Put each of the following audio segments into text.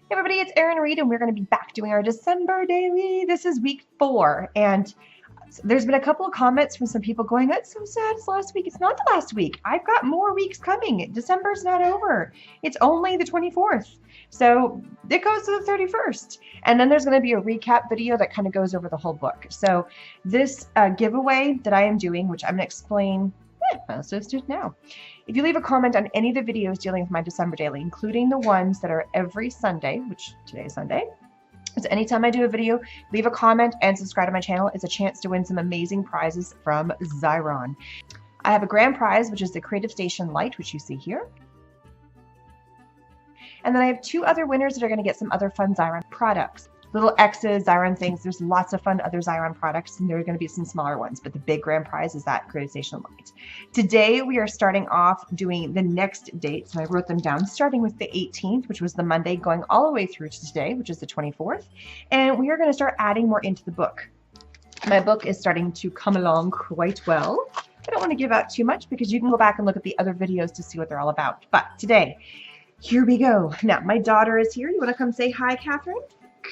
Hey everybody, it's Erin Reed, and we're going to be back doing our December daily. This is week 4, and there's been a couple of comments from some people going, "That's so sad, it's last week." It's not the last week. I've got more weeks coming. December's not over. It's only the 24th. So it goes to the 31st. And then there's going to be a recap video that kind of goes over the whole book. So this giveaway that I am doing, which I'm going to explain, let's just do it now. If you leave a comment on any of the videos dealing with my December daily, including the ones that are every Sunday, which today is Sunday, so anytime I do a video, leave a comment and subscribe to my channel. It's a chance to win some amazing prizes from Xyron. I have a grand prize, which is the Creative Station Light, which you see here. And then I have 2 other winners that are going to get some other fun Xyron products. Little X's, Xyron things. There's lots of fun other Xyron products, and there are going to be some smaller ones, but the big grand prize is that Creative Station Light. Today we are starting off doing the next dates, and I wrote them down, starting with the 18th, which was the Monday, going all the way through to today, which is the 24th, and we are going to start adding more into the book. My book is starting to come along quite well. I don't want to give out too much because you can go back and look at the other videos to see what they're all about, but today, here we go. Now, my daughter is here. You want to come say hi, Catherine?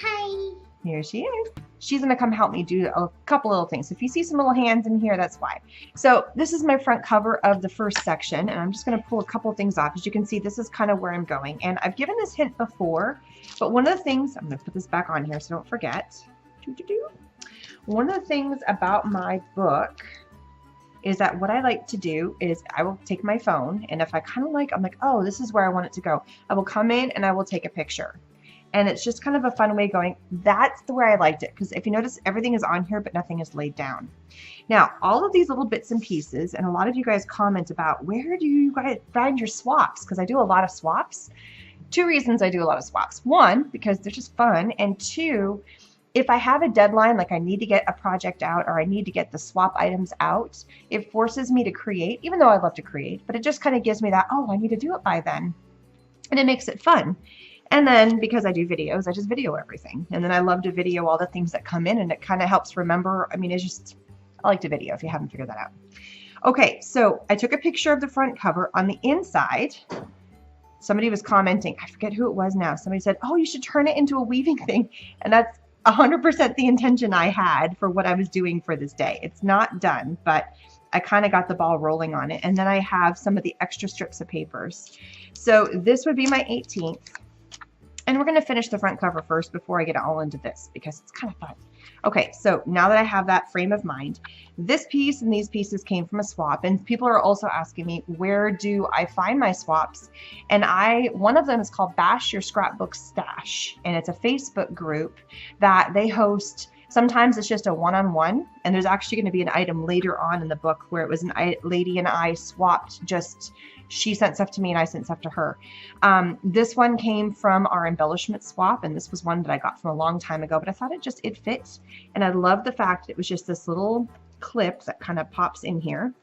Hi. Here she is. She's going to come help me do a couple little things. If you see some little hands in here, that's why. So this is my front cover of the first section, and I'm just going to pull a couple of things off. As you can see, this is kind of where I'm going. And I've given this hint before, but one of the things, I'm going to put this back on here so don't forget. One of the things about my book is that what I like to do is I will take my phone, and if I kind of like, I'm like, oh, this is where I want it to go. I will come in and I will take a picture. And it's just kind of a fun way going, that's the way I liked it. Because if you notice, everything is on here, but nothing is laid down. Now, all of these little bits and pieces, and a lot of you guys comment about, where do you guys find your swaps? Because I do a lot of swaps. 2 reasons I do a lot of swaps. 1, because they're just fun. And 2, if I have a deadline, like I need to get a project out or I need to get the swap items out, it forces me to create, even though I love to create, but it just kind of gives me that, oh, I need to do it by then. And it makes it fun. And then because I do videos, I just video everything. And then I love to video all the things that come in, and it kind of helps remember. I mean, it's just, I like to video if you haven't figured that out. Okay, so I took a picture of the front cover. On the inside, somebody was commenting, I forget who it was now. Somebody said, oh, you should turn it into a weaving thing. And that's 100% the intention I had for what I was doing for this day. It's not done, but I kind of got the ball rolling on it. And then I have some of the extra strips of papers. So this would be my 18th. And we're going to finish the front cover first before I get all into this because it's kind of fun. Okay, so now that I have that frame of mind, this piece and these pieces came from a swap. And people are also asking me, where do I find my swaps? And one of them is called Bash Your Scrapbook Stash. And it's a Facebook group that they host. Sometimes it's just a one-on-one. And there's actually going to be an item later on in the book where it was a lady and I swapped just... She sent stuff to me and I sent stuff to her. This one came from our embellishment swap, and this was one that I got from a long time ago, but I thought it fit. And I love the fact that it was just this little clip that kind of pops in here.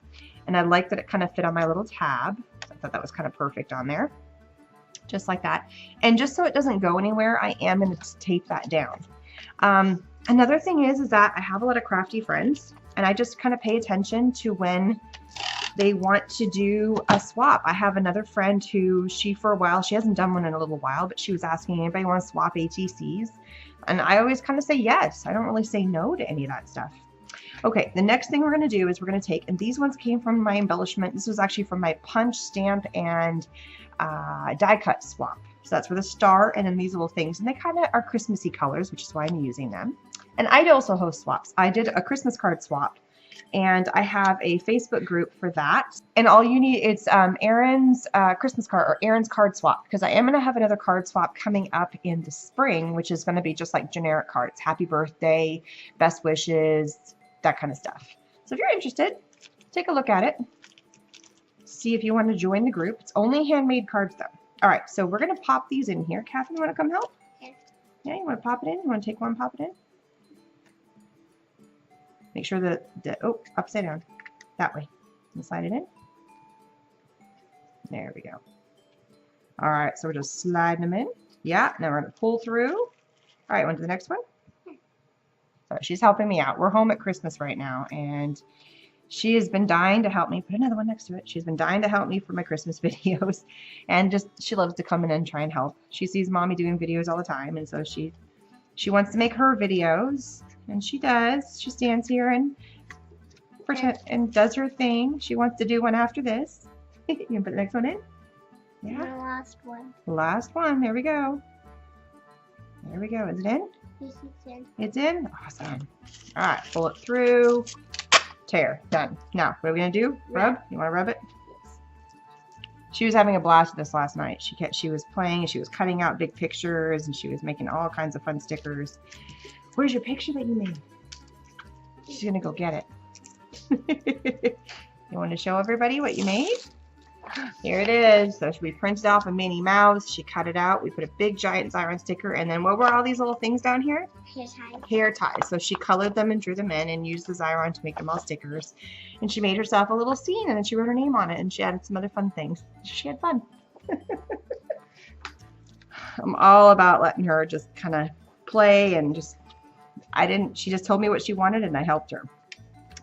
And I like that it kind of fit on my little tab. I thought that was kind of perfect on there. Just like that. And just so it doesn't go anywhere, I am going to tape that down. Another thing is that I have a lot of crafty friends, and I just kind of pay attention to when they want to do a swap. I have another friend who for a while, she hasn't done one in a little while, but she was asking, anybody want to swap ATCs? And I always kind of say yes. I don't really say no to any of that stuff. Okay, the next thing we're going to do is we're going to take, and these ones came from my embellishment. This was actually from my punch, stamp, and die cut swap. So that's for the star, and then these little things. And they kind of are Christmassy colors, which is why I'm using them. And I also host swaps. I did a Christmas card swap. And I have a Facebook group for that. And all you need, it's Erin's Christmas card, or Erin's card swap, because I am going to have another card swap coming up in the spring, which is going to be just like generic cards. Happy birthday, best wishes, that kind of stuff. So if you're interested, take a look at it. See if you want to join the group. It's only handmade cards though. All right, so we're going to pop these in here. Catherine, you want to come help? Yeah. Yeah, you want to pop it in? You want to take one and pop it in? Make sure that, oh, upside down, that way. And slide it in. There we go. All right, so we're just sliding them in. Yeah, now we're going to pull through. All right, on to the next one. So she's helping me out. We're home at Christmas right now, and She has been dying to help me. Put another one next to it. She's been dying to help me for my Christmas videos. And just, she loves to come in and try and help. She sees Mommy doing videos all the time. And so she wants to make her videos. And she does. She stands here and does her thing. She wants to do one after this. You can put the next one in? Yeah. The last one. Last one. There we go. There we go. Is it in? Yes, it's in. It's in? Awesome. All right. Pull it through. Tear. Done. Now, what are we going to do? Rub? You want to rub it? Yes. She was having a blast with this last night. She was playing and she was cutting out big pictures and she was making all kinds of fun stickers. Where's your picture that you made? She's going to go get it. You want to show everybody what you made? Here it is. So we printed off a Minnie Mouse. She cut it out. We put a big giant Xyron sticker. And then what were all these little things down here? Hair ties. Hair ties. So she colored them and drew them in and used the Xyron to make them all stickers. And she made herself a little scene and then she wrote her name on it and she added some other fun things. She had fun. I'm all about letting her just kind of play and just, she just told me what she wanted and I helped her.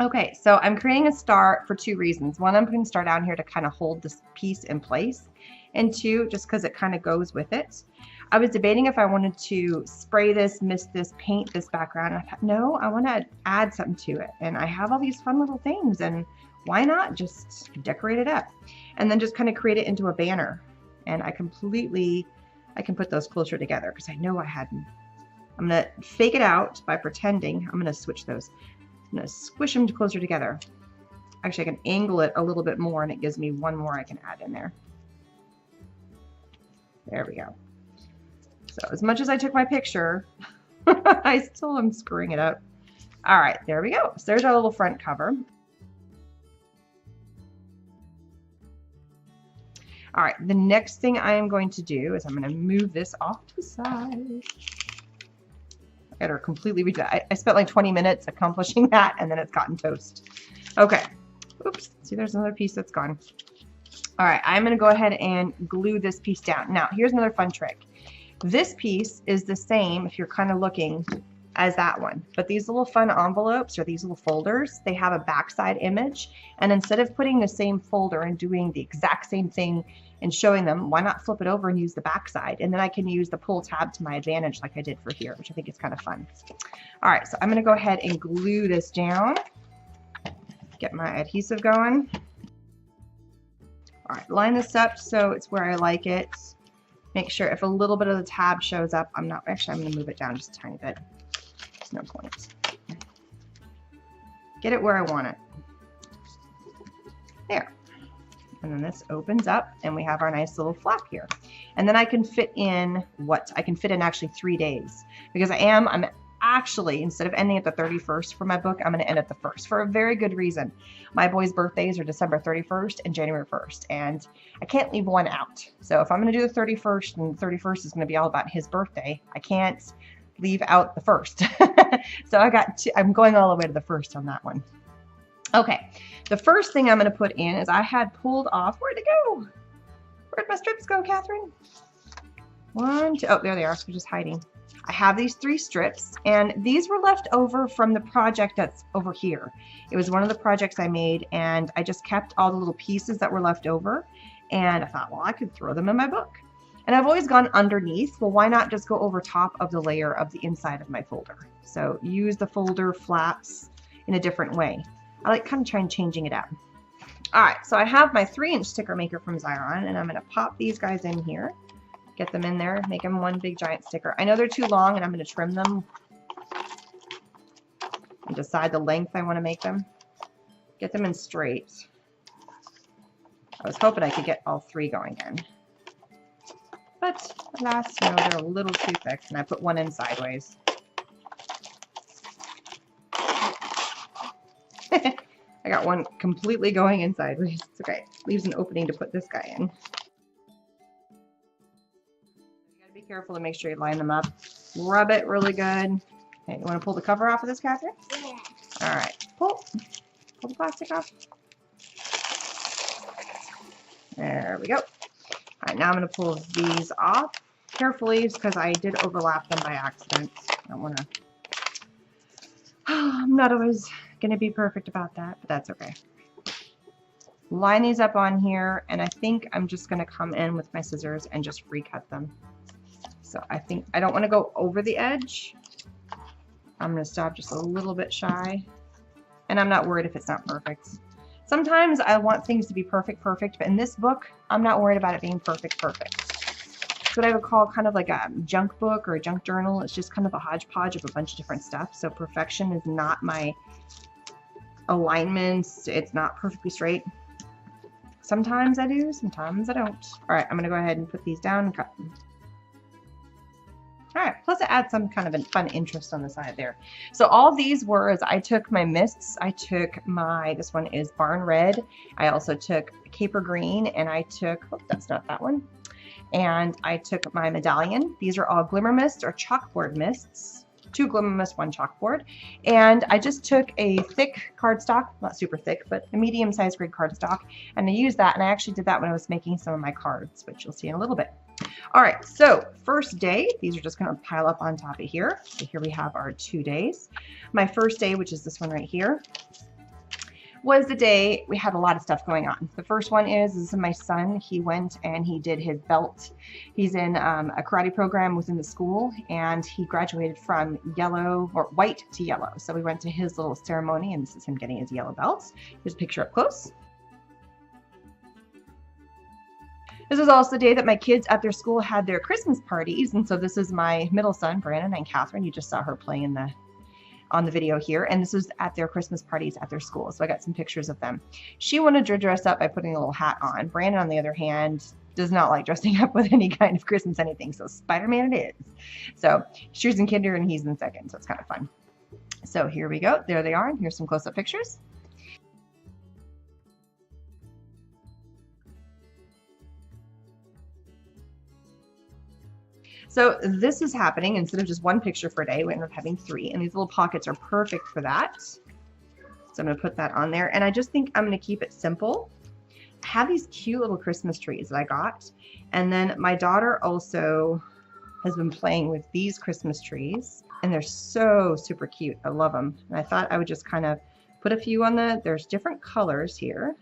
Okay, so I'm creating a star for two reasons. One, I'm putting a star down here to kind of hold this piece in place. And two, just because it kind of goes with it. I was debating if I wanted to spray this, mist this, paint this background. And I thought, no, I want to add something to it. And I have all these fun little things. And why not just decorate it up? And then just kind of create it into a banner. And I can put those closer together because I know I hadn't. I'm going to fake it out by pretending. I'm going to switch those. I'm going to squish them closer together. Actually, I can angle it a little bit more and it gives me one more I can add in there. There we go. So as much as I took my picture, I still am screwing it up. All right, there we go. So there's our little front cover. All right, the next thing I am going to do is I'm going to move this off to the side. Got her completely redone. I spent like 20 minutes accomplishing that and then it's gotten toast. Okay. Oops. See, there's another piece that's gone. All right. I'm going to go ahead and glue this piece down. Now, here's another fun trick. This piece is the same if you're kind of looking as that one. But these little fun envelopes or these little folders, they have a backside image. And instead of putting the same folder and doing the exact same thing and showing them, why not flip it over and use the backside? And then I can use the pull tab to my advantage like I did for here, which I think is kind of fun. All right, so I'm going to go ahead and glue this down. Get my adhesive going. All right, line this up so it's where I like it. Make sure if a little bit of the tab shows up, I'm going to move it down just a tiny bit. There's no point. Get it where I want it. There. And then this opens up and we have our nice little flap here. And then I can fit in actually 3 days because I'm actually, instead of ending at the 31st for my book, I'm going to end at the 1st for a very good reason. My boys' birthdays are December 31st and January 1st, and I can't leave one out. So if I'm going to do the 31st and the 31st is going to be all about his birthday, I can't leave out the 1st. So I'm going all the way to the 1st on that one. Okay, the first thing I'm going to put in is I had pulled off, where'd it go? Where'd my strips go, Catherine? 1, 2, oh, there they are, so just hiding. I have these 3 strips, and these were left over from the project that's over here. It was one of the projects I made, and I just kept all the little pieces that were left over, and I thought, well, I could throw them in my book. And I've always gone underneath. Well, why not just go over top of the layer of the inside of my folder? So use the folder flaps in a different way. I like kind of trying changing it up. All right, so I have my 3-inch sticker maker from Xyron, and I'm going to pop these guys in here, get them in there, make them one big giant sticker. I know they're too long, and I'm going to trim them and decide the length I want to make them. Get them in straight. I was hoping I could get all 3 going in. But alas, no, they're a little too thick, and I put one in sideways. I got one completely going in sideways. It's okay. Leaves an opening to put this guy in. You gotta be careful to make sure you line them up. Rub it really good. Okay, you want to pull the cover off of this, Catherine? Yeah. All right. Pull the plastic off. There we go. All right, now I'm going to pull these off carefully because I did overlap them by accident. I don't want to. I'm not always going to be perfect about that, but that's okay. Line these up on here, and I think I'm just going to come in with my scissors and just recut them. So I think I don't want to go over the edge. I'm going to stop just a little bit shy, and I'm not worried if it's not perfect. Sometimes I want things to be perfect, but in this book, I'm not worried about it being perfect. It's what I would call kind of like a junk book or a junk journal. It's just kind of a hodgepodge of a bunch of different stuff. So perfection is not my alignments. It's not perfectly straight. Sometimes I do, sometimes I don't. All right, I'm going to go ahead and put these down and cut them. All right, plus it adds some kind of a fun interest on the side there. So all these were, is I took my mists, I took my, this one is Barn Red. I also took Caper Green, and I took, oh, that's not that one. And I took my Medallion. These are all glimmer mists or chalkboard mists. 2 glimmer mists, 1 chalkboard. And I just took a thick cardstock, not super thick, but a medium-sized grade cardstock, and I used that, and I actually did that when I was making some of my cards, which you'll see in a little bit. All right, so first day, these are just going to pile up on top of here. So here we have our 2 days. My first day, which is this one right here, was the day we had a lot of stuff going on. The first one is, this is my son. He went and he did his belt. He's in a karate program within the school, and he graduated from yellow or white to yellow. So we went to his little ceremony, and this is him getting his yellow belt. Here's a picture up close. This was also the day that my kids at their school had their Christmas parties, and so this is my middle son, Brandon, and Catherine. You just saw her playing on the video here, and this was at their Christmas parties at their school, so I got some pictures of them. She wanted to dress up by putting a little hat on. Brandon, on the other hand, does not like dressing up with any kind of Christmas anything, so Spider-Man it is. So she's in kinder and he's in second, so it's kind of fun. So here we go. There they are, and here's some close-up pictures. So this is happening instead of just 1 picture per day, we ended up having 3, and these little pockets are perfect for that. So I'm going to put that on there, and I just think I'm going to keep it simple. I have these cute little Christmas trees that I got, and then my daughter also has been playing with these Christmas trees, and they're so super cute. I love them, and I thought I would just kind of put a few on there's different colors here.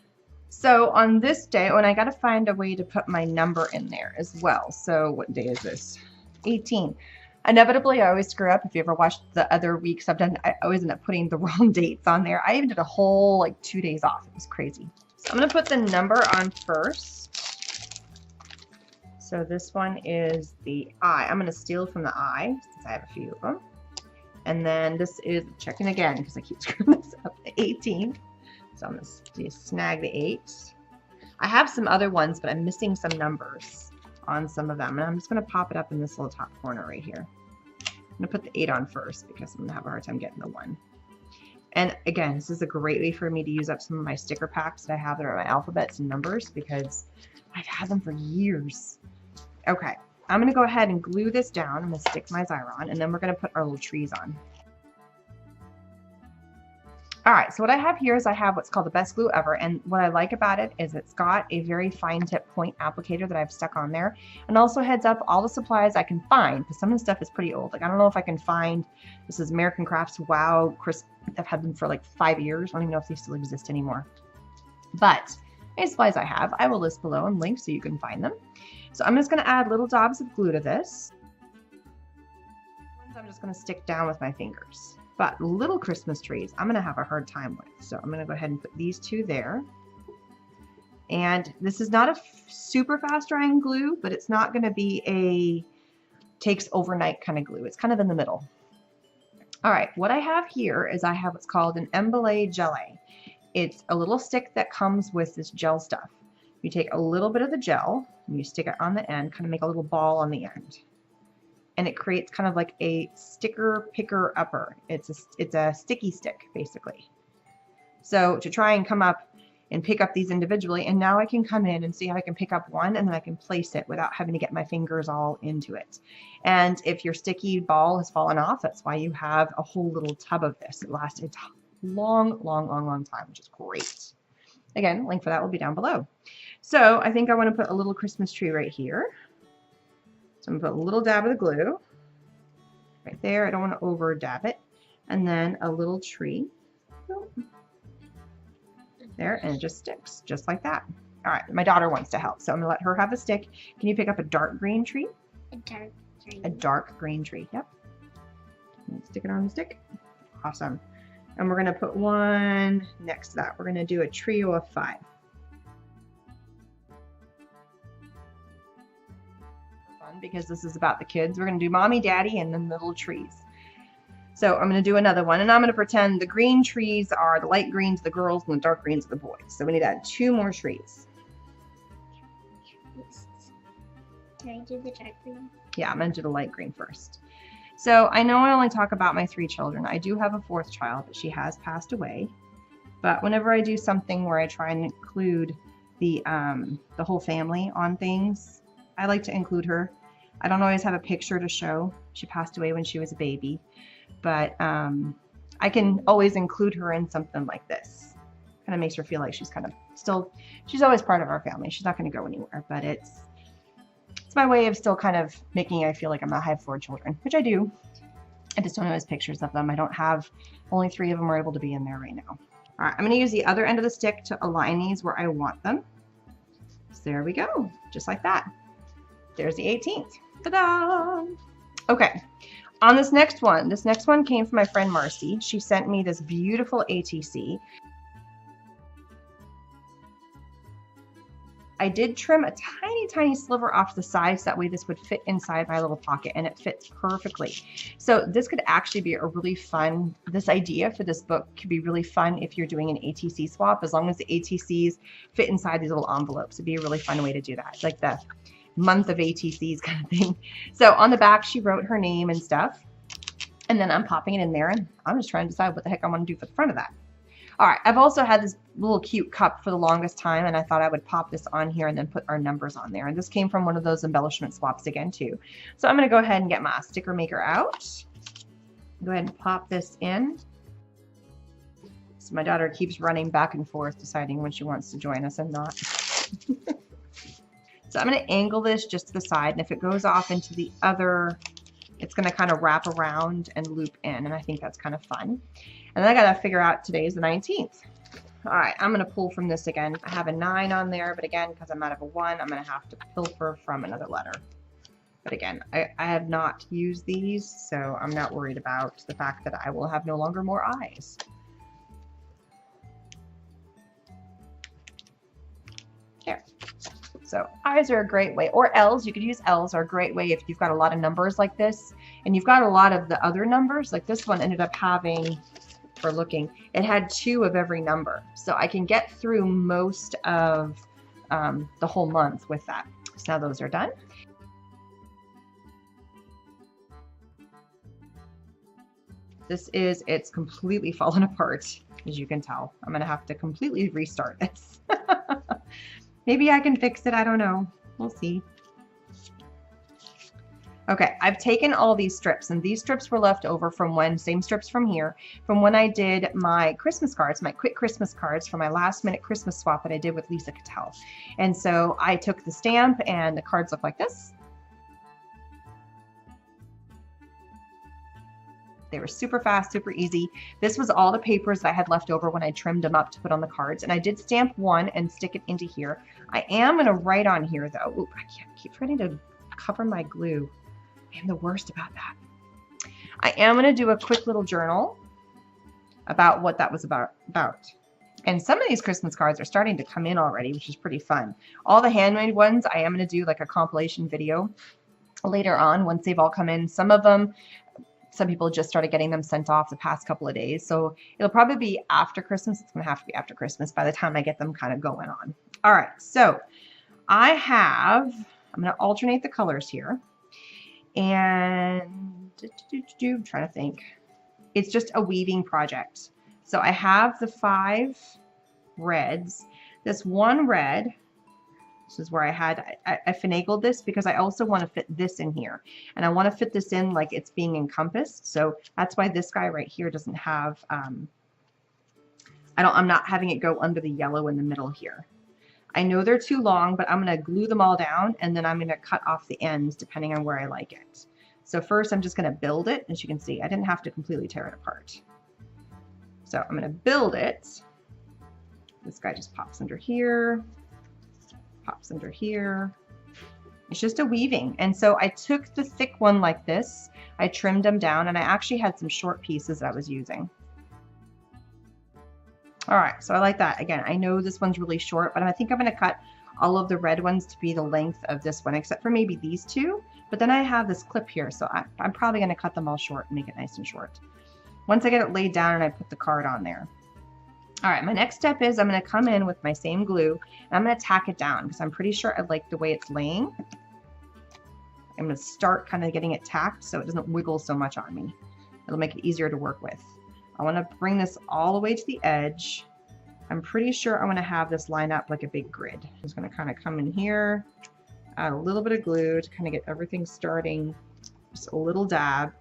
So on this day, and I got to find a way to put my number in there as well. So what day is this? 18. Inevitably, I always screw up. If you ever watched the other weeks I've done, I always end up putting the wrong dates on there. I even did a whole like 2 days off. It was crazy. So I'm going to put the number on first. So this one is the I. I'm going to steal from the I since I have a few of them. And then this is, checking again because I keep screwing this up, the 18. So I'm going to snag the 8. I have some other ones, but I'm missing some numbers on some of them. And I'm just going to pop it up in this little top corner right here. I'm going to put the 8 on first because I'm going to have a hard time getting the 1. And again, this is a great way for me to use up some of my sticker packs that I have that are my alphabets and numbers because I've had them for years. Okay, I'm going to go ahead and glue this down. I'm going to stick my Xyron, and then we're going to put our little trees on. All right, so what I have here is I have what's called the Best Glue Ever, and what I like about it is it's got a very fine tip point applicator that I've stuck on there, and also heads up all the supplies I can find, because some of the stuff is pretty old. Like, I don't know if I can find, this is American Crafts Wow Crisp. I've had them for like 5 years. I don't even know if they still exist anymore. But any supplies I have, I will list below and link so you can find them. So I'm just going to add little dobs of glue to this. I'm just going to stick down with my fingers. But little Christmas trees, I'm going to have a hard time with. So I'm going to go ahead and put these 2 there. And this is not a super fast drying glue, but it's not going to be a takes overnight kind of glue. It's kind of in the middle. All right, what I have here is I have what's called an emballé gelée. It's a little stick that comes with this gel stuff. You take a little bit of the gel and you stick it on the end, kind of make a little ball on the end. And it creates kind of like a sticker picker upper. It's a sticky stick, basically. So to try and come up and pick up these individually, and now I can come in and see how I can pick up one, and then I can place it without having to get my fingers all into it. And if your sticky ball has fallen off, that's why you have a whole little tub of this. It lasts a long, long, long, long time, which is great. Again, link for that will be down below. So I think I want to put a little Christmas tree right here. So I'm going to put a little dab of the glue right there. I don't want to over dab it. And then a little tree. There, and it just sticks, just like that. All right, my daughter wants to help, so I'm gonna let her have the stick. Can you pick up a dark green tree? A dark green. A dark green tree, yep. Stick it on the stick. Awesome. And we're gonna put one next to that. We're gonna do a trio of 5. Fun, because this is about the kids. We're gonna do mommy, daddy, and then the little trees. So I'm going to do another one, and I'm going to pretend the green trees are the light greens, the girls, and the dark greens are the boys. So we need to add 2 more trees. Can I do the dark green? Yeah, I'm going to do the light green first. So I know I only talk about my 3 children. I do have a 4th child, but she has passed away. But whenever I do something where I try and include the whole family on things, I like to include her. I don't always have a picture to show. She passed away when she was a baby. But I can always include her in something like this. Kind of makes her feel like she's kind of still, she's always part of our family. She's not going to go anywhere, but it's my way of still kind of making I feel like I have 4 children, which I do. I just don't have pictures of them. I don't have, only 3 of them are able to be in there right now. All right, I'm going to use the other end of the stick to align these where I want them. So there we go, just like that. There's the 18th. Ta-da! Okay. On this next one came from my friend Marcy. She sent me this beautiful ATC. I did trim a tiny, tiny sliver off the sides. That way this would fit inside my little pocket, and it fits perfectly. So this could actually be a really fun, this idea for this book could be really fun if you're doing an ATC swap, as long as the ATCs fit inside these little envelopes. It'd be a really fun way to do that. It's like the month of ATCs kind of thing. So on the back, she wrote her name and stuff. And then I'm popping it in there, and I'm just trying to decide what the heck I want to do for the front of that. All right, I've also had this little cute cup for the longest time, and I thought I would pop this on here and then put our numbers on there. And this came from one of those embellishment swaps again, too. So I'm going to go ahead and get my sticker maker out. Go ahead and pop this in. So my daughter keeps running back and forth, deciding when she wants to join us and not. So I'm going to angle this just to the side, and if it goes off into the other, it's going to kind of wrap around and loop in, and I think that's kind of fun. And then I got to figure out today is the 19th. All right, I'm going to pull from this again. I have a 9 on there, but again, because I'm out of a 1, I'm going to have to pilfer from another letter. But again, I have not used these, so I'm not worried about the fact that I will have no longer more eyes. There. So eyes are a great way, or L's, you could use L's, are a great way if you've got a lot of numbers like this, and you've got a lot of the other numbers, like this one ended up having, for looking, it had 2 of every number. So I can get through most of the whole month with that. So now those are done. It's completely fallen apart, as you can tell. I'm gonna have to completely restart this. Maybe I can fix it, I don't know. We'll see. Okay, I've taken all these strips, and these strips were left over from when, same strips from here, from when I did my Christmas cards, my quick Christmas cards for my last minute Christmas swap that I did with Lisa Cattell. And so I took the stamp, and the cards look like this. They were super fast, super easy. This was all the papers that I had left over when I trimmed them up to put on the cards. And I did stamp one and stick it into here. I am going to write on here, though. Oop, I can't keep trying to cover my glue. I am the worst about that. I am going to do a quick little journal about what that was about. And some of these Christmas cards are starting to come in already, which is pretty fun. All the handmade ones, I am going to do like a compilation video later on once they've all come in. Some of them, some people just started getting them sent off the past couple of days. So it'll probably be after Christmas. It's going to have to be after Christmas by the time I get them kind of going on. All right. So I'm going to alternate the colors here. And I'm trying to think. It's just a weaving project. So I have the 5 reds. This one red, this is where I finagled this because I also want to fit this in here. And I want to fit this in like it's being encompassed. So that's why this guy right here doesn't have, I'm not having it go under the yellow in the middle here. I know they're too long, but I'm going to glue them all down, and then I'm going to cut off the ends depending on where I like it. So first I'm just going to build it. As you can see, I didn't have to completely tear it apart. So I'm going to build it. This guy just pops under here, pops under here. It's just a weaving. And so I took the thick one like this, I trimmed them down, and I actually had some short pieces that I was using. All right, so I like that. Again, I know this one's really short, but I think I'm going to cut all of the red ones to be the length of this one, except for maybe these two. But then I have this clip here, so I'm probably going to cut them all short and make it nice and short. Once I get it laid down and I put the card on there. All right, my next step is I'm going to come in with my same glue and I'm going to tack it down because I'm pretty sure I like the way it's laying. I'm going to start kind of getting it tacked so it doesn't wiggle so much on me. It'll make it easier to work with. I want to bring this all the way to the edge. I'm pretty sure I'm going to have this line up like a big grid. I'm just going to kind of come in here, add a little bit of glue to kind of get everything starting. Just a little dab.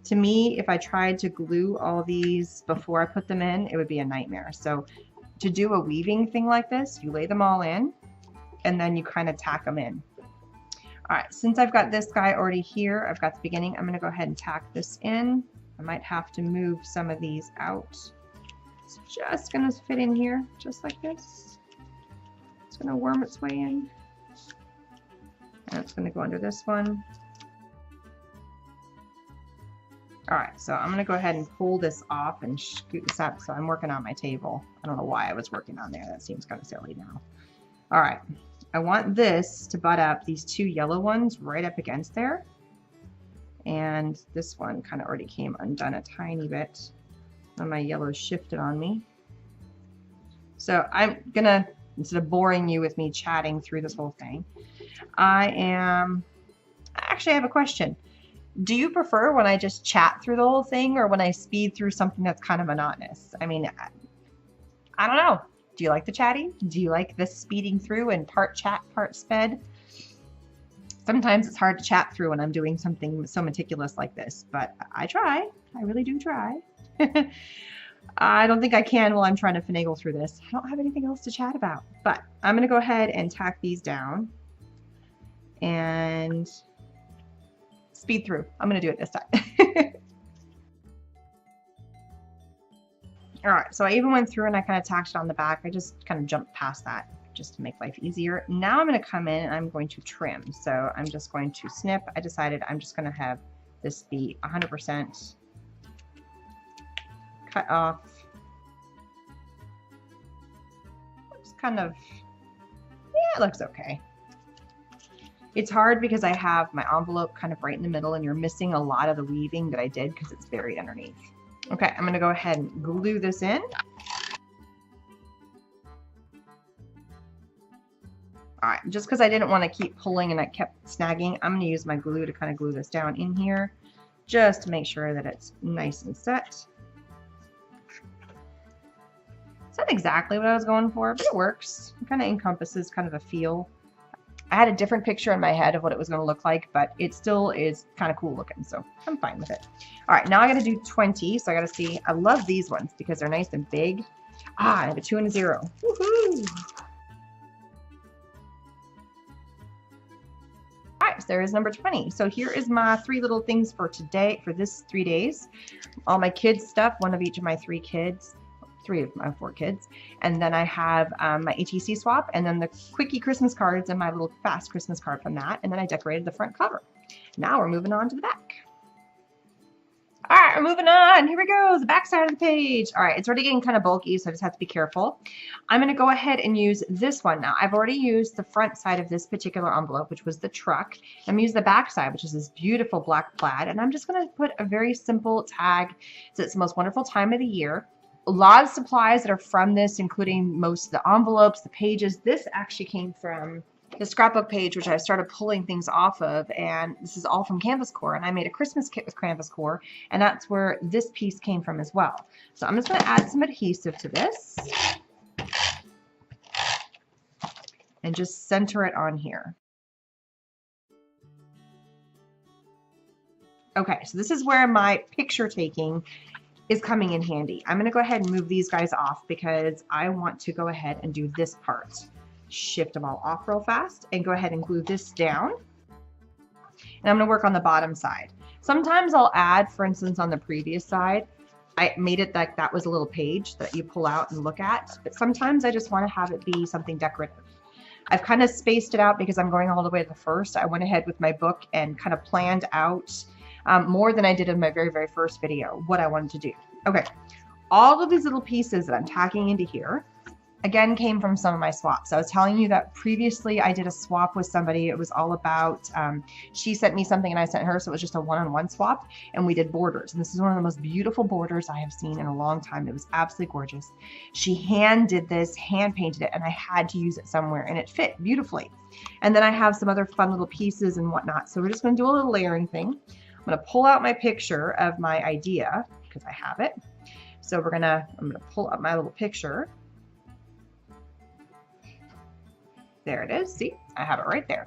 To me, if I tried to glue all these before I put them in, it would be a nightmare. So to do a weaving thing like this, you lay them all in and then you kind of tack them in. All right, since I've got this guy already here, I've got the beginning, I'm gonna go ahead and tack this in. I might have to move some of these out. It's just gonna fit in here, just like this. It's gonna worm its way in. And it's gonna go under this one. All right, so I'm gonna go ahead and pull this off and scoot this up. So I'm working on my table. I don't know why I was working on there. That seems kind of silly now. All right, I want this to butt up these two yellow ones right up against there. And this one kind of already came undone a tiny bit. And my yellow shifted on me. So I'm gonna, instead of boring you with me chatting through this whole thing, actually I have a question. Do you prefer when I just chat through the whole thing or when I speed through something that's kind of monotonous? I mean, I don't know. Do you like the chatting? Do you like this speeding through and part chat, part sped? Sometimes it's hard to chat through when I'm doing something so meticulous like this, but I try. I really do try. I don't think I can while I'm trying to finagle through this. I don't have anything else to chat about, but I'm going to go ahead and tack these down and speed through. I'm going to do it this time. All right, so I even went through and I kind of tacked it on the back. I just kind of jumped past that just to make life easier. Now I'm going to come in and I'm going to trim. So I'm just going to snip. I decided I'm just going to have this be 100% cut off. Looks kind of, yeah, it looks okay. It's hard because I have my envelope kind of right in the middle and you're missing a lot of the weaving that I did because it's buried underneath. Okay, I'm going to go ahead and glue this in. All right, just because I didn't want to keep pulling and I kept snagging, I'm going to use my glue to kind of glue this down in here just to make sure that it's nice and set. It's not exactly what I was going for, but it works. It kind of encompasses kind of a feel. I had a different picture in my head of what it was going to look like, but it still is kind of cool looking, so I'm fine with it. All right, now I got to do 20, so I got to see. I love these ones because they're nice and big. Ah, I have a 2 and a 0. Woohoo! All right, so there is number 20. So here is my 3 little things for today, for this 3 days. All my kids' stuff, one of each of my 3 kids. 3 of my 4 kids, and then I have my ATC swap, and then the quickie Christmas cards and my little fast Christmas card from that, and then I decorated the front cover. Now we're moving on to the back. All right, we're moving on. Here we go, the back side of the page. All right, it's already getting kind of bulky, so I just have to be careful. I'm going to go ahead and use this one now. I've already used the front side of this particular envelope, which was the truck. I'm going to use the back side, which is this beautiful black plaid, and I'm just going to put a very simple tag. So it's the most wonderful time of the year. A lot of supplies that are from this, including most of the envelopes, the pages. This actually came from the scrapbook page, which I started pulling things off of, and this is all from Canvas Core, and I made a Christmas kit with Canvas Core, and that's where this piece came from as well. So I'm just going to add some adhesive to this and just center it on here. Okay, so this is where my picture taking is coming in handy. I'm going to go ahead and move these guys off because I want to go ahead and do this part. Shift them all off real fast and go ahead and glue this down. And I'm going to work on the bottom side. Sometimes I'll add, for instance, on the previous side, I made it like that was a little page that you pull out and look at, but sometimes I just want to have it be something decorative. I've kind of spaced it out because I'm going all the way to the first. I went ahead with my book and kind of planned out more than I did in my very, very first video, what I wanted to do. Okay, all of these little pieces that I'm tacking into here, again, came from some of my swaps. I was telling you that previously I did a swap with somebody. It was all about, she sent me something and I sent her, so it was just a one-on-one swap, and we did borders. And this is one of the most beautiful borders I have seen in a long time. It was absolutely gorgeous. She hand did this, hand painted it, and I had to use it somewhere, and it fit beautifully. And then I have some other fun little pieces and whatnot. So we're just gonna do a little layering thing. I'm gonna pull out my picture of my idea, because I have it. So I'm gonna pull up my little picture. There it is. See, I have it right there.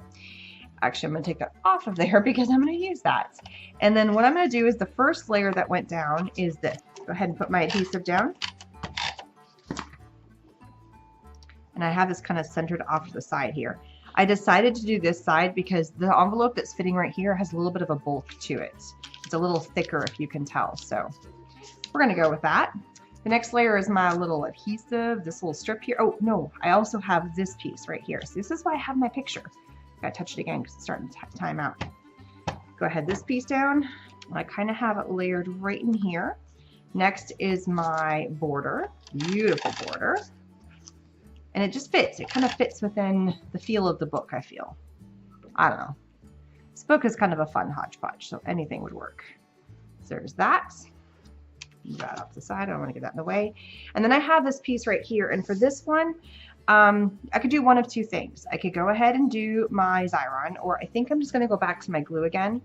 Actually, I'm going to take that off of there because I'm going to use that. And then what I'm going to do is the first layer that went down is this. Go ahead and put my adhesive down. And I have this kind of centered off to the side here. I decided to do this side because the envelope that's fitting right here has a little bit of a bulk to it. It's a little thicker, if you can tell. So we're going to go with that. The next layer is my little adhesive, this little strip here. Oh, no, I also have this piece right here. So this is why I have my picture. Gotta touch it again because it's starting to time out. Go ahead, this piece down. I kind of have it layered right in here. Next is my border, beautiful border. And it just fits. It kind of fits within the feel of the book, I feel. I don't know. This book is kind of a fun hodgepodge, so anything would work. So there's that. Move that off the side. I don't want to get that in the way. And then I have this piece right here. And for this one, I could do one of two things. I could go ahead and do my Xyron, or I think I'm just going to go back to my glue again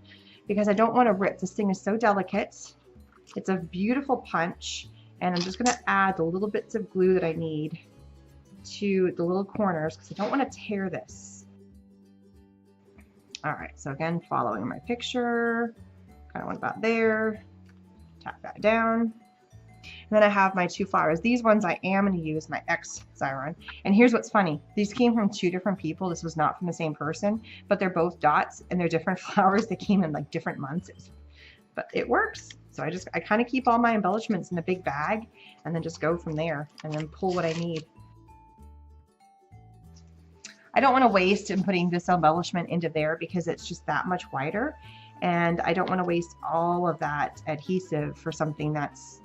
because I don't want to rip. This thing is so delicate. It's a beautiful punch. And I'm just going to add the little bits of glue that I need to the little corners because I don't want to tear this. All right. So again, following my picture, kind of went about there. Tap that down. And then I have my two flowers. These ones I am going to use my X Xyron. And here's what's funny. These came from two different people. This was not from the same person, but they're both dots and they're different flowers. They came in like different months, but it works. So I kind of keep all my embellishments in a big bag and then just go from there and then pull what I need. I don't want to waste in putting this embellishment into there because it's just that much wider. And I don't want to waste all of that adhesive for something that's,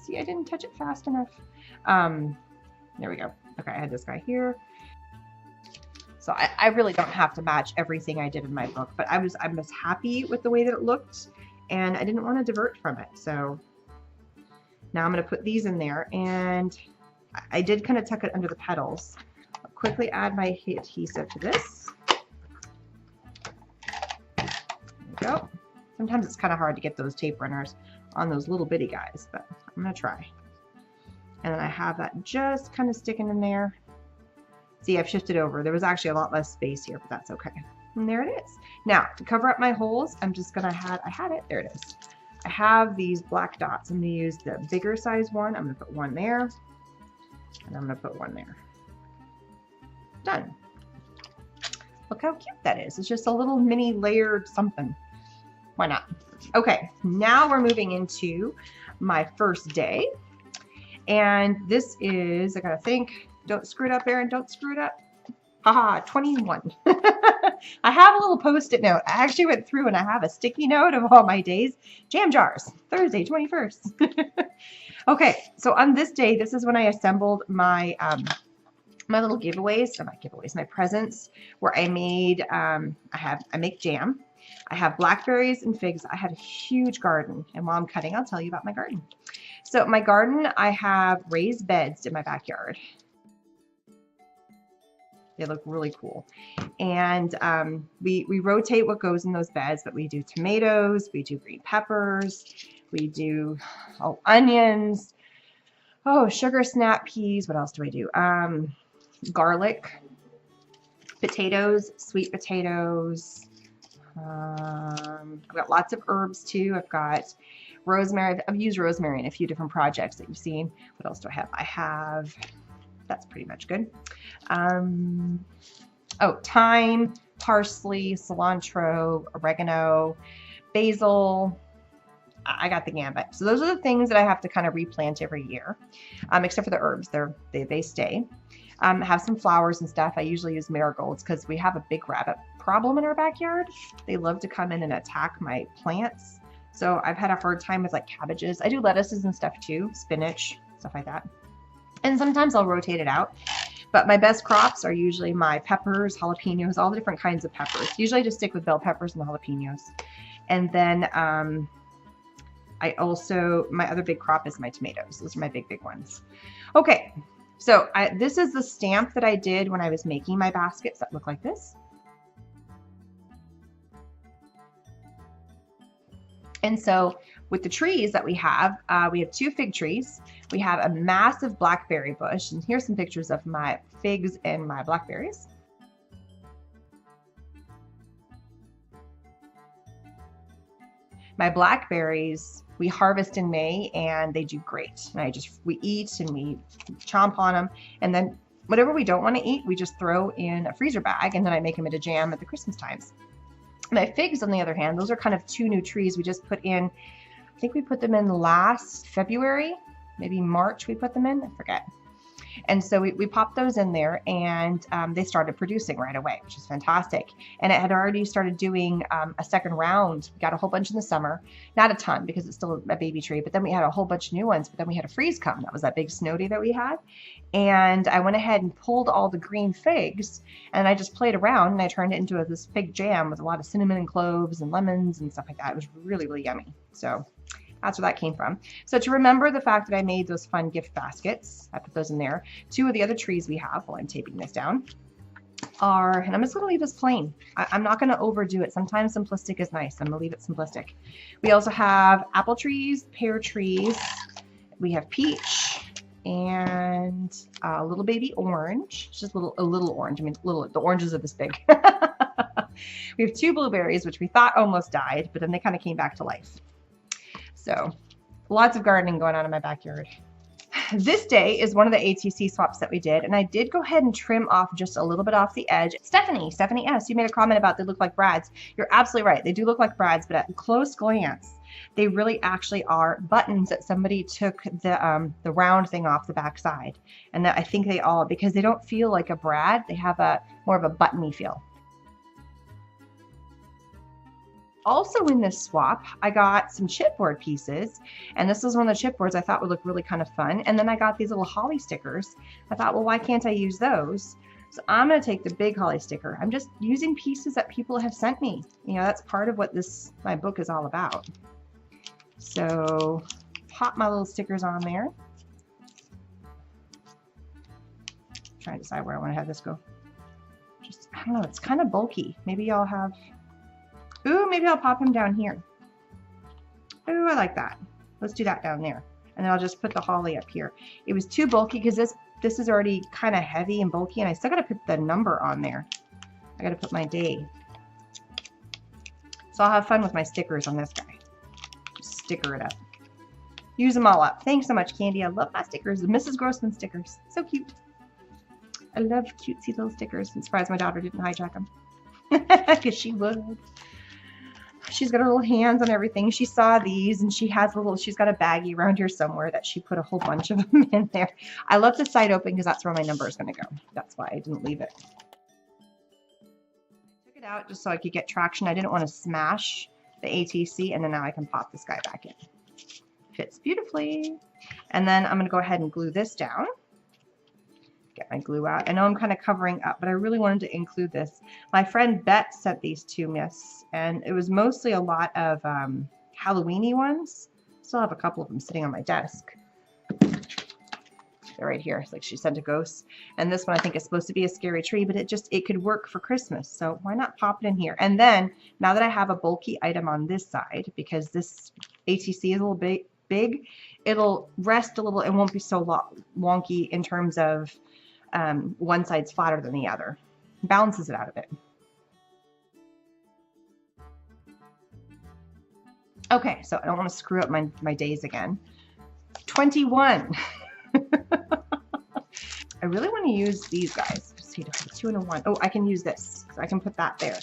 see, I didn't touch it fast enough. There we go. Okay, I had this guy here. So I really don't have to match everything I did in my book, but I was happy with the way that it looked and I didn't want to divert from it. So now I'm going to put these in there, and I did kind of tuck it under the petals. I'll quickly add my adhesive to this. Go. Sometimes it's kind of hard to get those tape runners on those little bitty guys, but I'm going to try. And then I have that just kind of sticking in there. See, I've shifted over. There was actually a lot less space here, but that's okay. And there it is. Now, to cover up my holes, I'm just going to I had it. There it is. I have these black dots. I'm going to use the bigger size one. I'm going to put one there. And I'm going to put one there. Done. Look how cute that is. It's just a little mini layered something. Why not? Okay, now we're moving into my first day. And this is, I gotta think, don't screw it up, Erin, don't screw it up. Haha, 21. I have a little post-it note. I actually went through and I have a sticky note of all my days. Jam jars, Thursday, 21st. Okay, so on this day, this is when I assembled my my little giveaways, or my presents, where I made, I make jam. I have blackberries and figs. I have a huge garden, and while I'm cutting, I'll tell you about my garden. So my garden, I have raised beds in my backyard. They look really cool. And we rotate what goes in those beds, but we do tomatoes, we do green peppers, we do onions, sugar snap peas. What else do I do? Garlic, potatoes, sweet potatoes. I've got lots of herbs too. I've got rosemary. I've used rosemary in a few different projects that you've seen. What else do I have? I have, that's pretty much good. Thyme, parsley, cilantro, oregano, basil. I got the gambit. So those are the things that I have to kind of replant every year, except for the herbs. They stay. Have some flowers and stuff. I usually use marigolds because we have a big rabbit problem in our backyard. They love to come in and attack my plants. So I've had a hard time with like cabbages. I do lettuces and stuff too, spinach, stuff like that. And sometimes I'll rotate it out. But my best crops are usually my peppers, jalapenos, all the different kinds of peppers. Usually I just stick with bell peppers and jalapenos. And then my other big crop is my tomatoes. Those are my big ones. Okay, so this is the stamp that I did when I was making my baskets that look like this. And so with the trees that we have 2 fig trees. We have a massive blackberry bush, and here's some pictures of my figs and my blackberries. My blackberries we harvest in May and they do great. And we eat and we chomp on them, and then whatever we don't want to eat, we just throw in a freezer bag, and then I make them into jam at the Christmas times. My figs, on the other hand, those are kind of 2 new trees we just put in. I think we put them in last February, maybe March we put them in, I forget. And so we popped those in there, and they started producing right away, which is fantastic. And it had already started doing a second round. We got a whole bunch in the summer, not a ton because it's still a baby tree, but then we had a whole bunch of new ones, but then we had a freeze come. That was that big snow day that we had. And I went ahead and pulled all the green figs, and I just played around, and I turned it into this fig jam with a lot of cinnamon and cloves and lemons and stuff like that. It was really, really yummy. So that's where that came from. So to remember the fact that I made those fun gift baskets, I put those in there. 2 of the other trees we have, while I'm taping this down, are, and I'm just going to leave this plain. I'm not going to overdo it. Sometimes simplistic is nice. I'm going to leave it simplistic. We also have apple trees, pear trees. We have peach and a little baby orange. It's just a little orange. I mean, the oranges are this big. We have 2 blueberries, which we thought almost died, but then they kind of came back to life. So lots of gardening going on in my backyard. This day is one of the ATC swaps that we did, and I did go ahead and trim off just a little bit off the edge. Stephanie S., you made a comment about they look like brads. You're absolutely right. They do look like brads, but at close glance, they really actually are buttons that somebody took the round thing off the back side. And that I think they all, because they don't feel like a brad, they have more of a buttony feel. Also in this swap, I got some chipboard pieces, and this is one of the chipboards I thought would look really kind of fun. And then I got these little holly stickers. I thought, well, why can't I use those? So I'm going to take the big holly sticker. I'm just using pieces that people have sent me. You know, that's part of what my book is all about. So pop my little stickers on there. Trying to decide where I want to have this go. Just, I don't know, it's kind of bulky. Maybe I'll have... Ooh, maybe I'll pop him down here. Ooh, I like that. Let's do that down there. And then I'll just put the holly up here. It was too bulky because this is already kind of heavy and bulky, and I still got to put the number on there. I got to put my day. So I'll have fun with my stickers on this guy. Just sticker it up. Use them all up. Thanks so much, Candy. I love my stickers. The Mrs. Grossman stickers. So cute. I love cutesy little stickers. I'm surprised my daughter didn't hijack them. Because she would. She's got her little hands on everything. She saw these, and she's got a baggie around here somewhere that she put a whole bunch of them in there. I left the side open because that's where my number is going to go. That's why I didn't leave it. I took it out just so I could get traction. I didn't want to smash the ATC, and then now I can pop this guy back in. Fits beautifully. And then I'm going to go ahead and glue this down. Get my glue out. I know I'm kind of covering up, but I really wanted to include this. My friend Bet sent these to me, and it was mostly a lot of Halloween-y ones. Still have a couple of them sitting on my desk. They're right here. It's like she sent a ghost. And this one I think is supposed to be a scary tree, but it could work for Christmas. So why not pop it in here? And then now that I have a bulky item on this side, because this ATC is a little big, it'll rest a little. It won't be so wonky in terms of one side's flatter than the other. Balances it out a bit. Okay, so I don't want to screw up my days again. 21. I really want to use these guys. Let's see, 2 and a 1. Oh, I can use this. So I can put that there.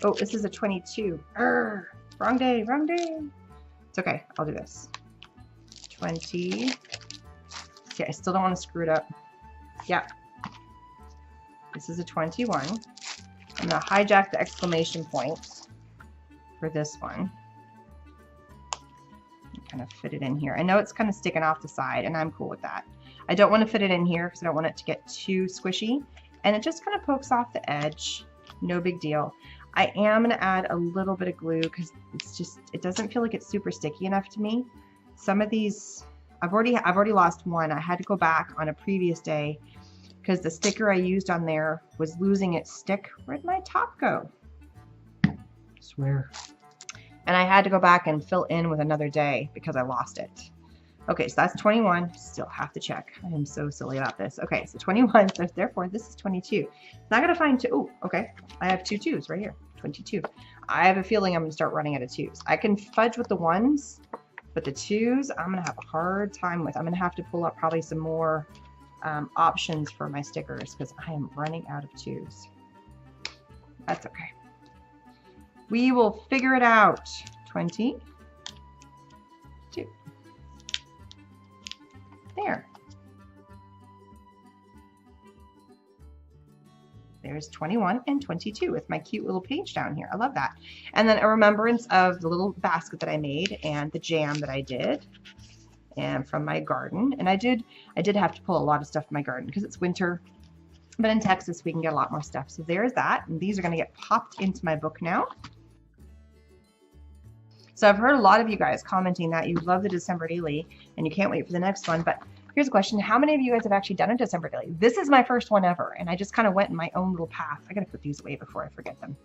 Oh, this is a 22. Arrgh, Wrong day, wrong day. It's okay, I'll do this. 20. See, I still don't want to screw it up. Yeah. This is a 21. I'm going to hijack the exclamation point for this one. Kind of fit it in here. I know it's kind of sticking off the side, and I'm cool with that. I don't want to fit it in here because I don't want it to get too squishy, and it just kind of pokes off the edge. No big deal. I am going to add a little bit of glue because it's just, it doesn't feel like it's super sticky enough to me. Some of these, I've already lost one. I had to go back on a previous day because the sticker I used on there was losing its stick. Where'd my top go? I swear. And I had to go back and fill in with another day because I lost it. Okay, so that's 21. Still have to check. I am so silly about this. Okay, so 21, so therefore this is 22. Now I gotta find two. Oh, okay. I have two twos right here. 22. I have a feeling I'm gonna start running out of twos. I can fudge with the ones, but the twos I'm gonna have a hard time with. I'm gonna have to pull up probably some more options for my stickers because I am running out of twos. That's okay. We will figure it out. 22. There. There's 21 and 22 with my cute little page down here. I love that. And then a remembrance of the little basket that I made and the jam that I did and from my garden. And I did have to pull a lot of stuff from my garden because it's winter. But in Texas, we can get a lot more stuff. So there's that. And these are going to get popped into my book now. So I've heard a lot of you guys commenting that you love the December daily and you can't wait for the next one. But here's a question. How many of you guys have actually done a December daily? This is my first one ever. And I just kind of went in my own little path. I got to put these away before I forget them.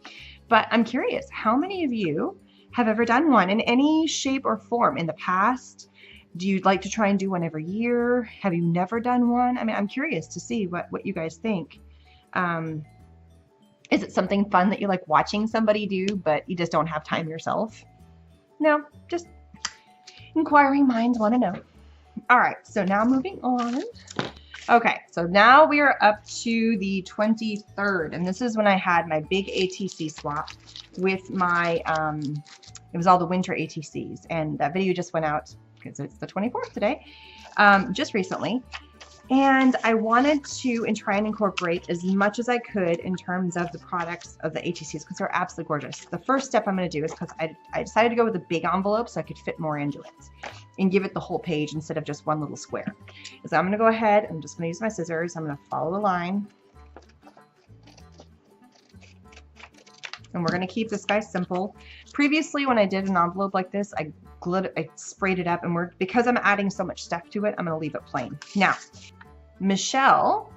But I'm curious, how many of you have ever done one in any shape or form in the past? Do you like to try and do one every year? Have you never done one? I mean, I'm curious to see what you guys think. Is it something fun that you like watching somebody do, but you just don't have time yourself? No, just inquiring minds want to know. All right, so now moving on. Okay, so now we are up to the 23rd, and this is when I had my big ATC swap with my, it was all the winter ATCs, and that video just went out because it's the 24th today, just recently. And I wanted to try and incorporate as much as I could in terms of the products of the ATCs because they're absolutely gorgeous. The first step I'm going to do is because I decided to go with a big envelope so I could fit more into it and give it the whole page instead of just one little square. So I'm going to go ahead, I'm just going to use my scissors, I'm going to follow the line. And we're going to keep this guy simple. Previously, when I did an envelope like this, I sprayed it up, and because I'm adding so much stuff to it, I'm going to leave it plain. Now, Michelle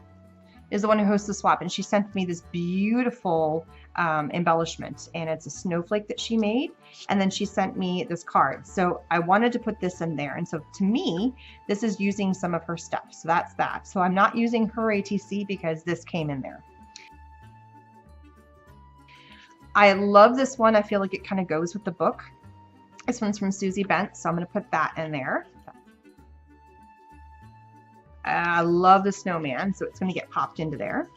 is the one who hosts the swap, and she sent me this beautiful embellishment, and it's a snowflake that she made, and then she sent me this card. So I wanted to put this in there, and so to me, this is using some of her stuff. So that's that. So I'm not using her ATC because this came in there. I love this one. I feel like it kind of goes with the book. This one's from Susie Bent, so I'm going to put that in there. I love the snowman, so it's going to get popped into there.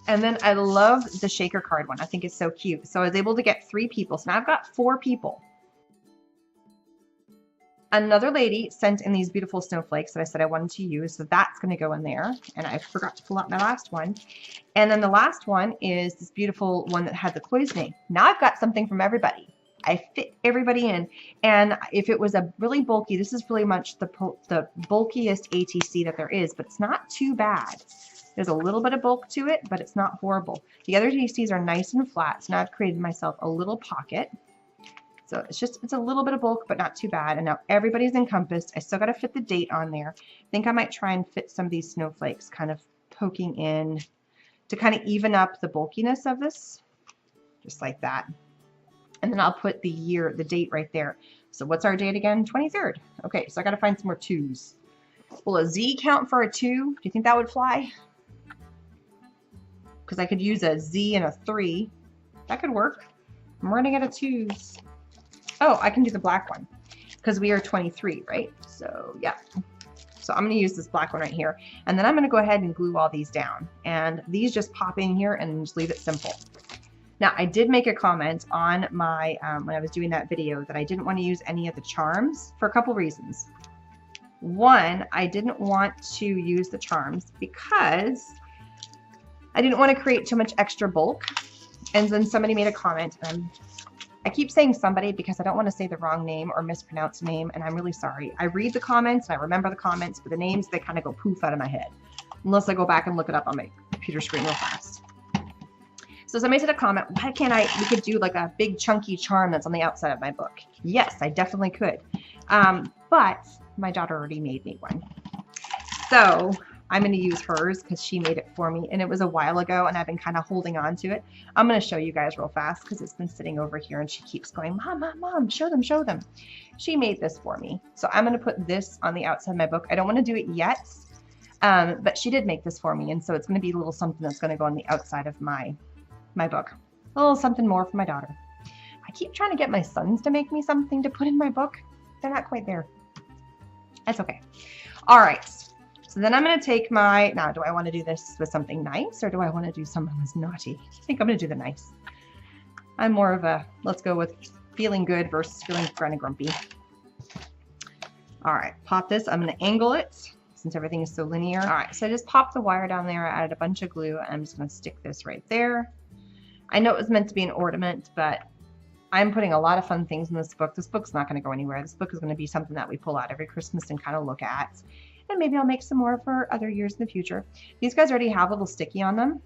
And then I love the shaker card one. I think it's so cute. So I was able to get 3 people. So now I've got 4 people. Another lady sent in these beautiful snowflakes that I said I wanted to use. So that's going to go in there. And I forgot to pull out my last one. And then the last one is this beautiful one that had the cloisonne. Now I've got something from everybody. I fit everybody in. And if it was a really bulky, this is really much the bulkiest ATC that there is, but it's not too bad. There's a little bit of bulk to it, but it's not horrible. The other ATCs are nice and flat. So now I've created myself a little pocket. So it's a little bit of bulk, but not too bad. And now everybody's encompassed. I still got to fit the date on there. I think I might try and fit some of these snowflakes kind of poking in to kind of even up the bulkiness of this, just like that. And then I'll put the date right there. So what's our date again? 23rd. Okay, so I got to find some more 2s. Will a Z count for a 2? Do you think that would fly? Because I could use a Z and a 3. That could work. I'm running out of 2s. Oh, I can do the black one because we are 23, right? So yeah. So I'm going to use this black one right here. And then I'm going to go ahead and glue all these down. And these just pop in here and just leave it simple. Now, I did make a comment on my, when I was doing that video, that I didn't want to use any of the charms for a couple reasons. One, I didn't want to use the charms because I didn't want to create too much extra bulk. And then somebody made a comment, and I keep saying somebody because I don't want to say the wrong name or mispronounce a name, and I'm really sorry. I read the comments and I remember the comments, but the names, they kind of go poof out of my head unless I go back and look it up on my computer screen real fast. So somebody said a comment, why can't we could do like a big chunky charm that's on the outside of my book. Yes, I definitely could. But my daughter already made me one. So I'm going to use hers because she made it for me, and it was a while ago and I've been kind of holding on to it. I'm going to show you guys real fast because it's been sitting over here and she keeps going, Mom, Mom, Mom, show them, show them. She made this for me. So I'm going to put this on the outside of my book. I don't want to do it yet, but she did make this for me, and so it's going to be a little something that's going to go on the outside of my book. A little something more for my daughter. I keep trying to get my sons to make me something to put in my book. They're not quite there. That's okay. All right. So then I'm going to take my, now do I want to do this with something nice or do I want to do something that's naughty? I think I'm going to do the nice. I'm more of a, let's go with feeling good versus feeling kind of grumpy. All right, pop this. I'm going to angle it since everything is so linear. All right, so I just popped the wire down there. I added a bunch of glue. And I'm just going to stick this right there. I know it was meant to be an ornament, but I'm putting a lot of fun things in this book. This book's not going to go anywhere. This book is going to be something that we pull out every Christmas and kind of look at. And maybe I'll make some more for other years in the future. These guys already have a little sticky on them.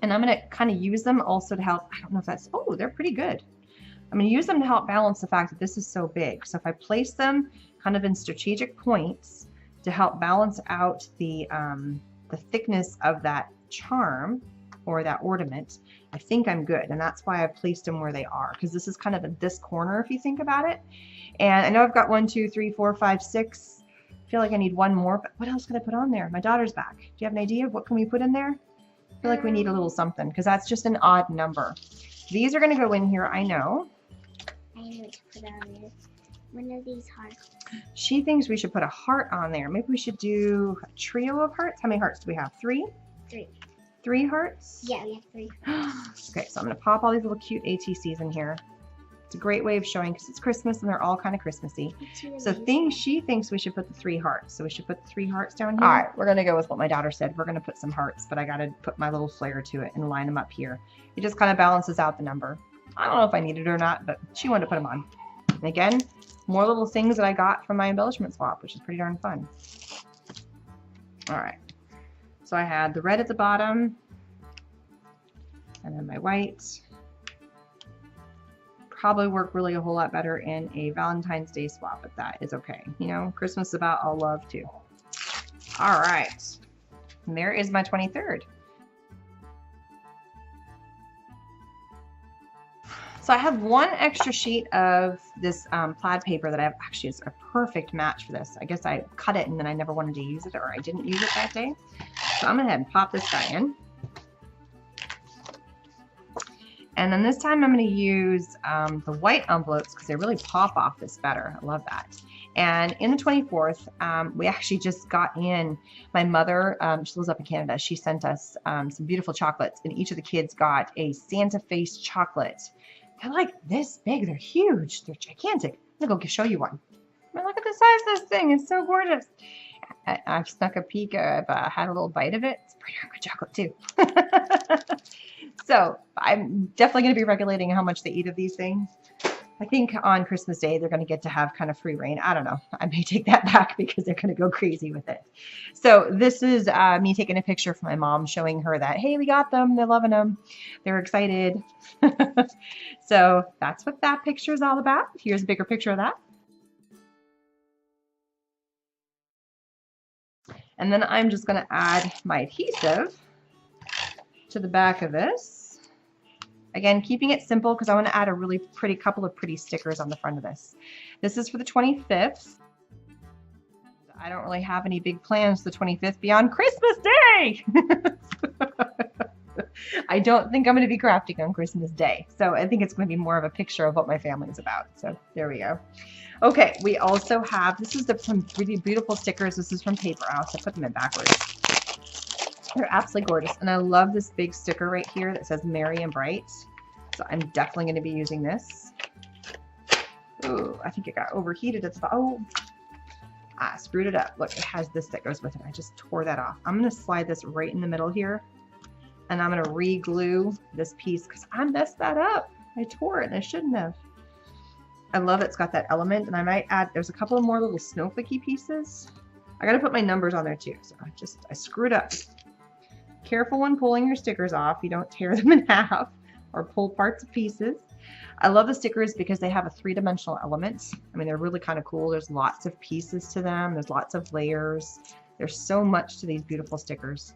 And I'm going to kind of use them also to help, I don't know if that's, oh, they're pretty good. I'm going to use them to help balance the fact that this is so big. So if I place them kind of in strategic points to help balance out the thickness of that charm or that ornament, I think I'm good. And that's why I've placed them where they are, because this is kind of in this corner if you think about it. And I know I've got 1, 2, 3, 4, 5, 6. I feel like I need one more, but what else can I put on there? My daughter's back. Do you have an idea of what can we put in there? I feel like we need a little something because that's just an odd number. These are going to go in here, I know. I need to put on there one of these hearts. She thinks we should put a heart on there. Maybe we should do a trio of hearts. How many hearts do we have? 3? 3. 3 hearts? Yeah, we have 3. Okay, so I'm going to pop all these little cute ATCs in here. It's a great way of showing because it's Christmas and they're all kind of Christmassy. So she thinks we should put the 3 hearts. So we should put the 3 hearts down here. All right, we're going to go with what my daughter said. We're going to put some hearts, but I got to put my little flair to it and line them up here. It just kind of balances out the number. I don't know if I need it or not, but she wanted to put them on. And again, more little things that I got from my embellishment swap, which is pretty darn fun. All right. So I had the red at the bottom and then my white. Probably work really a whole lot better in a Valentine's Day swap, but that is okay. You know, Christmas is about all love too. All right. And there is my 23rd. So I have one extra sheet of this plaid paper that I have. Actually, it's a perfect match for this. I guess I cut it and then I never wanted to use it, or I didn't use it that day. So I'm going to go ahead and pop this guy in. And then this time I'm going to use the white envelopes because they really pop off this better. I love that. And in the 24th, we actually just got in, my mother, she lives up in Canada, she sent us some beautiful chocolates, and each of the kids got a Santa face chocolate. They're like this big. They're huge. They're gigantic. I'm going to go show you one. I mean, look at the size of this thing. It's so gorgeous. I've snuck a peek. I've had a little bite of it. It's pretty darn good chocolate too. So I'm definitely going to be regulating how much they eat of these things. I think on Christmas Day, they're going to get to have kind of free reign. I don't know. I may take that back because they're going to go crazy with it. So this is me taking a picture for my mom, showing her that, hey, we got them. They're loving them. They're excited. So that's what that picture is all about. Here's a bigger picture of that. And then I'm just going to add my adhesive to the back of this. Again, keeping it simple because I want to add a really pretty couple of pretty stickers on the front of this. This is for the 25th. I don't really have any big plans the 25th beyond Christmas Day. I don't think I'm going to be crafting on Christmas Day. So I think it's going to be more of a picture of what my family is about. So there we go. Okay, we also have, this is some really beautiful stickers. This is from Paper House. I put them in backwards. They're absolutely gorgeous. And I love this big sticker right here that says Merry and Bright. So I'm definitely going to be using this. Ooh, I think it got overheated at the bottom. Oh, I screwed it up. Look, it has this that goes with it. I just tore that off. I'm going to slide this right in the middle here. And I'm going to re-glue this piece because I messed that up. I tore it and I shouldn't have. I love it's got that element. And I might add, there's a couple of more little snowflakey pieces. I got to put my numbers on there too. So I screwed up. Careful when pulling your stickers off. You don't tear them in half or pull parts of pieces. I love the stickers because they have a three-dimensional element. I mean, they're really kind of cool. There's lots of pieces to them. There's lots of layers. There's so much to these beautiful stickers.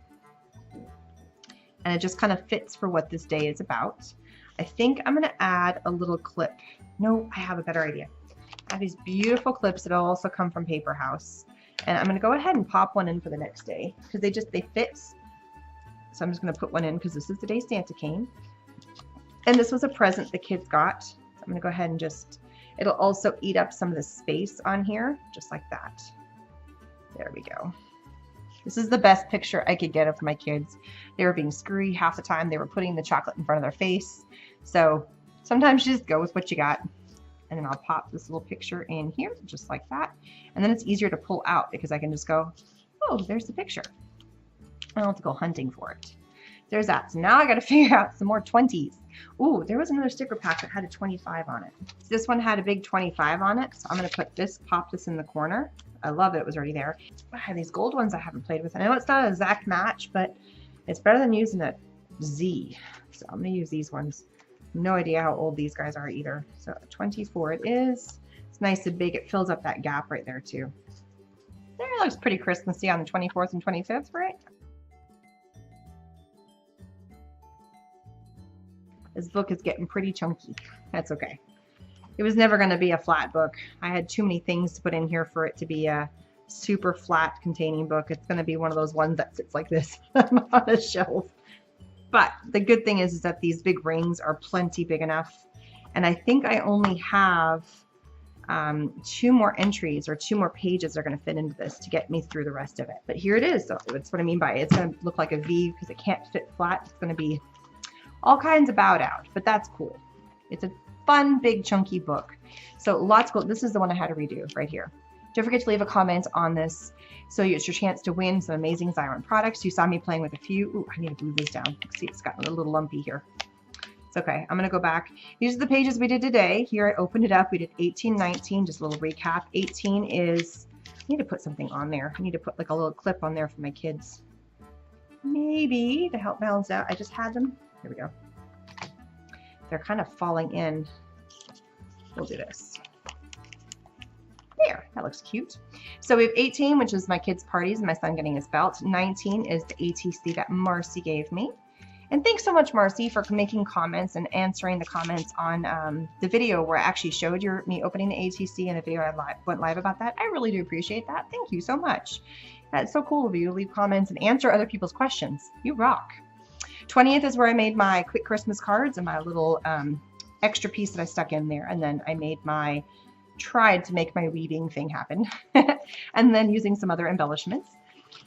And it just kind of fits for what this day is about. I think I'm going to add a little clip. No, I have a better idea. I have these beautiful clips that also come from Paper House. And I'm going to go ahead and pop one in for the next day because they fit. So I'm just going to put one in because this is the day Santa came. And this was a present the kids got. So I'm going to go ahead and it'll also eat up some of the space on here, just like that. There we go. This is the best picture I could get of my kids. They were being screwy half the time. They were putting the chocolate in front of their face. So sometimes you just go with what you got. And then I'll pop this little picture in here, just like that. And then it's easier to pull out because I can just go, oh, there's the picture. I don't have to go hunting for it. There's that. So now I got to figure out some more 20s. Ooh, there was another sticker pack that had a 25 on it. This one had a big 25 on it. So I'm going to pop this in the corner. I love it. It was already there. I have these gold ones I haven't played with. I know it's not an exact match, but it's better than using a Z. So I'm going to use these ones. No idea how old these guys are either. So 24 it is. It's nice and big. It fills up that gap right there too. There, it looks pretty Christmassy on the 24th and 25th, right? This book is getting pretty chunky. That's okay. It was never going to be a flat book. I had too many things to put in here for it to be a super flat containing book. It's going to be one of those ones that sits like this on a shelf. But the good thing is that these big rings are plenty big enough. And I think I only have 2 more entries or 2 more pages that are going to fit into this to get me through the rest of it. But here it is. So that's what I mean by it. It's going to look like a V because it can't fit flat. It's going to be all kinds of bowed out, but that's cool. It's a fun, big, chunky book. So lots of cool. This is the one I had to redo right here. Don't forget to leave a comment on this. So it's your chance to win some amazing Xyron products. You saw me playing with a few. Ooh, I need to glue this down. See, it's got a little lumpy here. It's okay. I'm going to go back. These are the pages we did today. Here I opened it up. We did 18, 19, just a little recap. 18 is, I need to put something on there. I need to put like a little clip on there for my kids. Maybe to help balance out. I just had them. Here we go. They're kind of falling in. We'll do this. There, that looks cute. So we have 18, which is my kids' parties and my son getting his belt. 19 is the ATC that Marcy gave me. And thanks so much, Marcy, for making comments and answering the comments on the video where I actually showed me opening the ATC and the video I went live about that. I really do appreciate that. Thank you so much. That's so cool of you to leave comments and answer other people's questions. You rock. 20th is where I made my quick Christmas cards and my little extra piece that I stuck in there. And then I tried to make my weaving thing happen. And then using some other embellishments.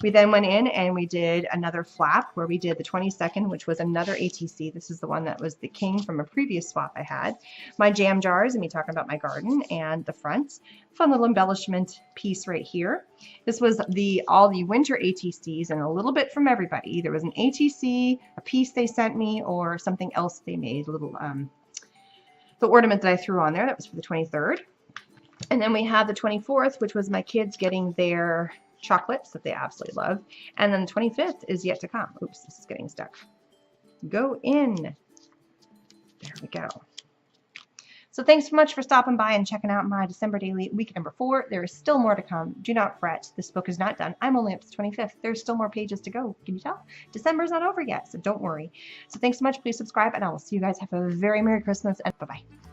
We then went in and we did another flap where we did the 22nd, which was another ATC. This is the one that was the king from a previous swap I had. My jam jars and me talking about my garden and the front. Fun little embellishment piece right here. This was all the winter ATCs and a little bit from everybody. There was an ATC, a piece they sent me, or something else they made, a little the ornament that I threw on there. That was for the 23rd. And then we had the 24th, which was my kids getting their chocolates that they absolutely love. And then the 25th is yet to come. Oops, this is getting stuck. Go in. There we go. So thanks so much for stopping by and checking out my December daily week number 4. There is still more to come. Do not fret. This book is not done. I'm only up to the 25th. There's still more pages to go. Can you tell? December's not over yet, so don't worry. So thanks so much. Please subscribe, and I will see you guys. Have a very Merry Christmas, and bye-bye.